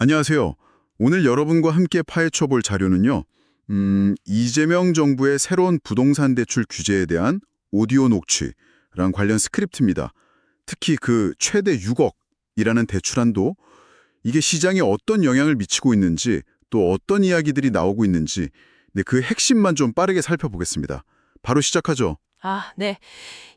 안녕하세요. 오늘 여러분과 함께 파헤쳐 볼 자료는요. 이재명 정부의 새로운 부동산 대출 규제에 대한 오디오 녹취랑 관련 스크립트입니다. 특히 그 최대 6억이라는 대출 한도, 이게 시장에 어떤 영향을 미치고 있는지, 또 어떤 이야기들이 나오고 있는지, 네, 그 핵심만 좀 빠르게 살펴보겠습니다. 바로 시작하죠. 네.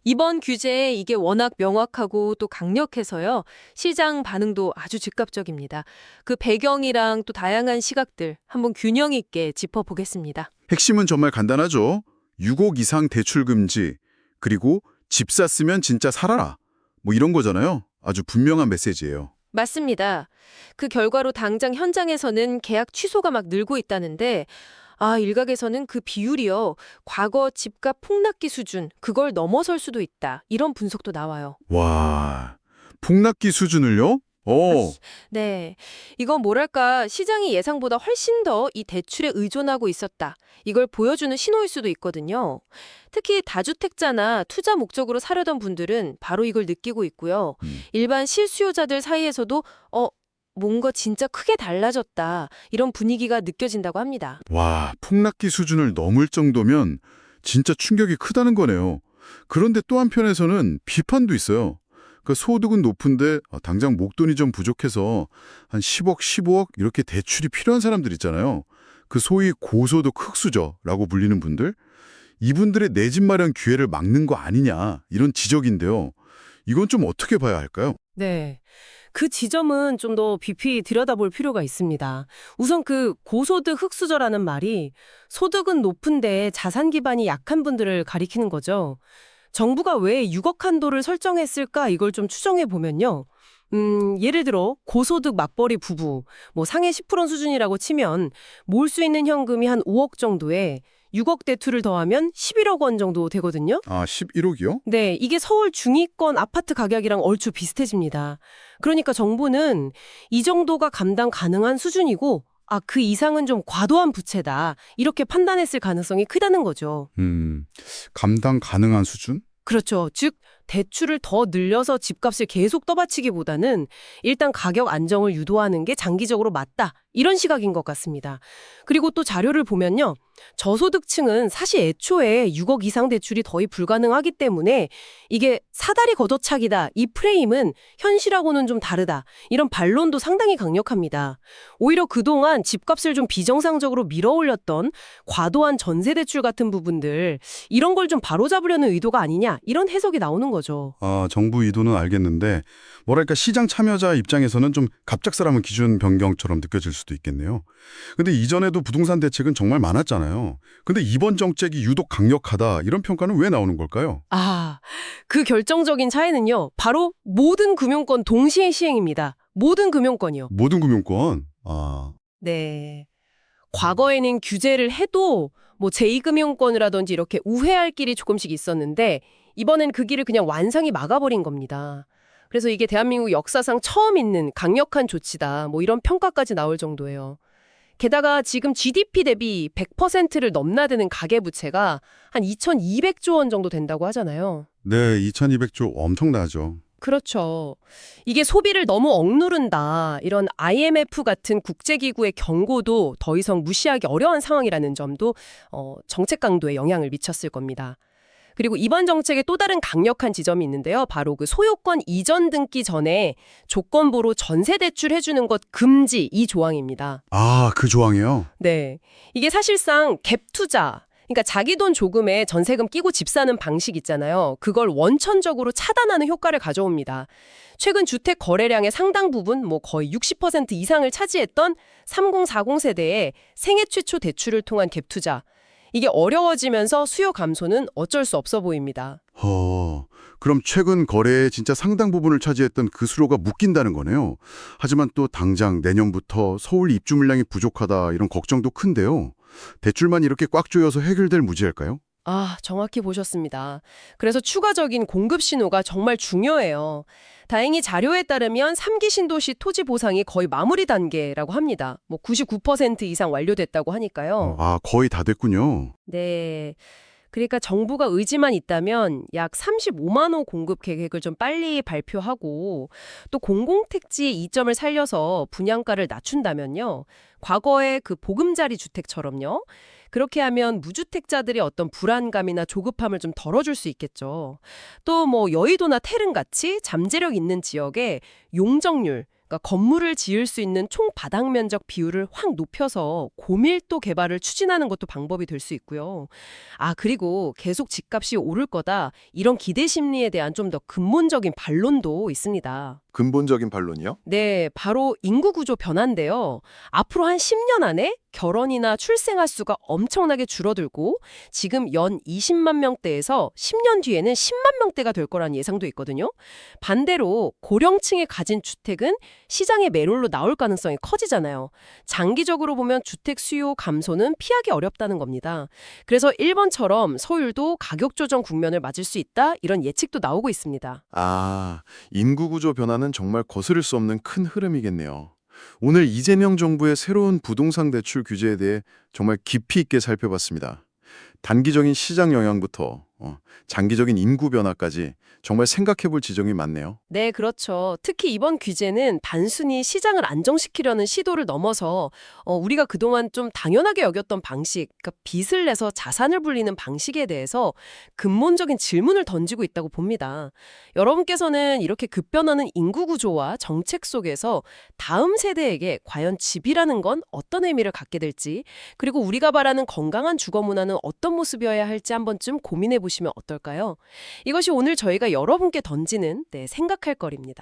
이번 규제에 이게 워낙 명확하고 또 강력해서요. 시장 반응도 아주 즉각적입니다. 그 배경이랑 또 다양한 시각들 한번 균형 있게 짚어보겠습니다. 핵심은 정말 간단하죠. 6억 이상 대출 금지, 그리고 집 샀으면 진짜 살아라. 뭐 이런 거잖아요. 아주 분명한 메시지예요. 맞습니다. 그 결과로 당장 현장에서는 계약 취소가 막 늘고 있다는데 일각에서는 그 비율이요. 과거 집값 폭락기 수준, 그걸 넘어설 수도 있다. 이런 분석도 나와요. 와, 폭락기 수준을요? 네. 이건 뭐랄까, 시장이 예상보다 훨씬 더 이 대출에 의존하고 있었다. 이걸 보여주는 신호일 수도 있거든요. 특히 다주택자나 투자 목적으로 사려던 분들은 바로 이걸 느끼고 있고요. 일반 실수요자들 사이에서도 뭔가 진짜 크게 달라졌다. 이런 분위기가 느껴진다고 합니다. 와, 폭락기 수준을 넘을 정도면 진짜 충격이 크다는 거네요. 그런데 또 한편에서는 비판도 있어요. 그 소득은 높은데 당장 목돈이 좀 부족해서 한 10억, 15억 이렇게 대출이 필요한 사람들 있잖아요. 그 소위 고소득 흑수저라고 불리는 분들. 이분들의 내 집 마련 기회를 막는 거 아니냐 이런 지적인데요. 이건 좀 어떻게 봐야 할까요? 네. 그 지점은 좀 더 깊이 들여다볼 필요가 있습니다. 우선 그 고소득 흑수저라는 말이 소득은 높은데 자산 기반이 약한 분들을 가리키는 거죠. 정부가 왜 6억 한도를 설정했을까 이걸 좀 추정해 보면요. 예를 들어 고소득 맞벌이 부부, 뭐 상해 10% 수준이라고 치면 모을 수 있는 현금이 한 5억 정도에 6억 대출을 더하면 11억 원 정도 되거든요. 아, 11억이요? 네, 이게 서울 중위권 아파트 가격이랑 얼추 비슷해집니다. 그러니까 정부는 이 정도가 감당 가능한 수준이고, 그 이상은 좀 과도한 부채다. 이렇게 판단했을 가능성이 크다는 거죠. 감당 가능한 수준? 그렇죠. 즉, 대출을 더 늘려서 집값을 계속 떠받치기보다는 일단 가격 안정을 유도하는 게 장기적으로 맞다. 이런 시각인 것 같습니다. 그리고 또 자료를 보면요. 저소득층은 사실 애초에 6억 이상 대출이 거의 불가능하기 때문에 이게 사다리 걷어차기다. 이 프레임은 현실하고는 좀 다르다. 이런 반론도 상당히 강력합니다. 오히려 그동안 집값을 좀 비정상적으로 밀어올렸던 과도한 전세 대출 같은 부분들 이런 걸 좀 바로잡으려는 의도가 아니냐 이런 해석이 나오는 거죠. 정부 의도는 알겠는데 뭐랄까 시장 참여자 입장에서는 좀 갑작스러운 기준 변경처럼 느껴질 수도 있겠네요. 근데 이전에도 부동산 대책은 정말 많았잖아요. 근데 이번 정책이 유독 강력하다 이런 평가는 왜 나오는 걸까요? 그 결정적인 차이는요. 바로 모든 금융권 동시에 시행입니다. 모든 금융권이요. 모든 금융권. 네. 과거에는 규제를 해도 뭐 제2금융권이라든지 이렇게 우회할 길이 조금씩 있었는데 이번엔 그 길을 그냥 완성히 막아버린 겁니다. 그래서 이게 대한민국 역사상 처음 있는 강력한 조치다. 뭐 이런 평가까지 나올 정도예요. 게다가 지금 GDP 대비 100%를 넘나드는 가계부채가 한 2,200조 원 정도 된다고 하잖아요. 네, 2200조 엄청나죠. 그렇죠. 이게 소비를 너무 억누른다. 이런 IMF 같은 국제기구의 경고도 더 이상 무시하기 어려운 상황이라는 점도 정책 강도에 영향을 미쳤을 겁니다. 그리고 이번 정책의 또 다른 강력한 지점이 있는데요. 바로 그 소유권 이전 등기 전에 조건부로 전세 대출 해주는 것 금지 이 조항입니다. 그 조항이요? 네. 이게 사실상 갭 투자, 그러니까 자기 돈 조금에 전세금 끼고 집 사는 방식 있잖아요. 그걸 원천적으로 차단하는 효과를 가져옵니다. 최근 주택 거래량의 상당 부분, 뭐 거의 60% 이상을 차지했던 3040 세대의 생애 최초 대출을 통한 갭 투자. 이게 어려워지면서 수요 감소는 어쩔 수 없어 보입니다. 그럼 최근 거래의 진짜 상당 부분을 차지했던 그 수로가 묶인다는 거네요. 하지만 또 당장 내년부터 서울 입주 물량이 부족하다 이런 걱정도 큰데요. 대출만 이렇게 꽉 조여서 해결될 문제일까요? 정확히 보셨습니다. 그래서 추가적인 공급 신호가 정말 중요해요. 다행히 자료에 따르면 3기 신도시 토지 보상이 거의 마무리 단계라고 합니다. 뭐 99% 이상 완료됐다고 하니까요. 거의 다 됐군요. 네. 그러니까 정부가 의지만 있다면 약 35만 호 공급 계획을 좀 빨리 발표하고 또 공공택지의 이점을 살려서 분양가를 낮춘다면요. 과거의 그 보금자리 주택처럼요. 그렇게 하면 무주택자들의 어떤 불안감이나 조급함을 좀 덜어줄 수 있겠죠. 또 뭐 여의도나 태릉같이 잠재력 있는 지역에 용적률, 그러니까 건물을 지을 수 있는 총 바닥 면적 비율을 확 높여서 고밀도 개발을 추진하는 것도 방법이 될 수 있고요. 아, 그리고 계속 집값이 오를 거다. 이런 기대 심리에 대한 좀 더 근본적인 반론도 있습니다. 근본적인 반론이요? 네, 바로 인구 구조 변화인데요. 앞으로 한 10년 안에 결혼이나 출생아 수가 엄청나게 줄어들고 지금 연 20만 명대에서 10년 뒤에는 10만 명대가 될 거란 예상도 있거든요. 반대로 고령층이 가진 주택은 시장의 매롤로 나올 가능성이 커지잖아요. 장기적으로 보면 주택 수요 감소는 피하기 어렵다는 겁니다. 그래서 일본처럼 서울도 가격 조정 국면을 맞을 수 있다 이런 예측도 나오고 있습니다. 아, 인구 구조 변화는 정말 거스를 수 없는 큰 흐름이겠네요. 오늘 이재명 정부의 새로운 부동산 대출 규제에 대해 정말 깊이 있게 살펴봤습니다. 단기적인 시장 영향부터 장기적인 인구 변화까지 정말 생각해볼 지점이 많네요. 네, 그렇죠. 특히 이번 규제는 단순히 시장을 안정시키려는 시도를 넘어서 우리가 그동안 좀 당연하게 여겼던 방식, 그러니까 빚을 내서 자산을 불리는 방식에 대해서 근본적인 질문을 던지고 있다고 봅니다. 여러분께서는 이렇게 급변하는 인구 구조와 정책 속에서 다음 세대에게 과연 집이라는 건 어떤 의미를 갖게 될지, 그리고 우리가 바라는 건강한 주거 문화는 어떤 모습이어야 할지 한 번쯤 고민해 보시면 어떨까요? 이것이 오늘 저희가 여러분께 던지는 생각할 거리입니다.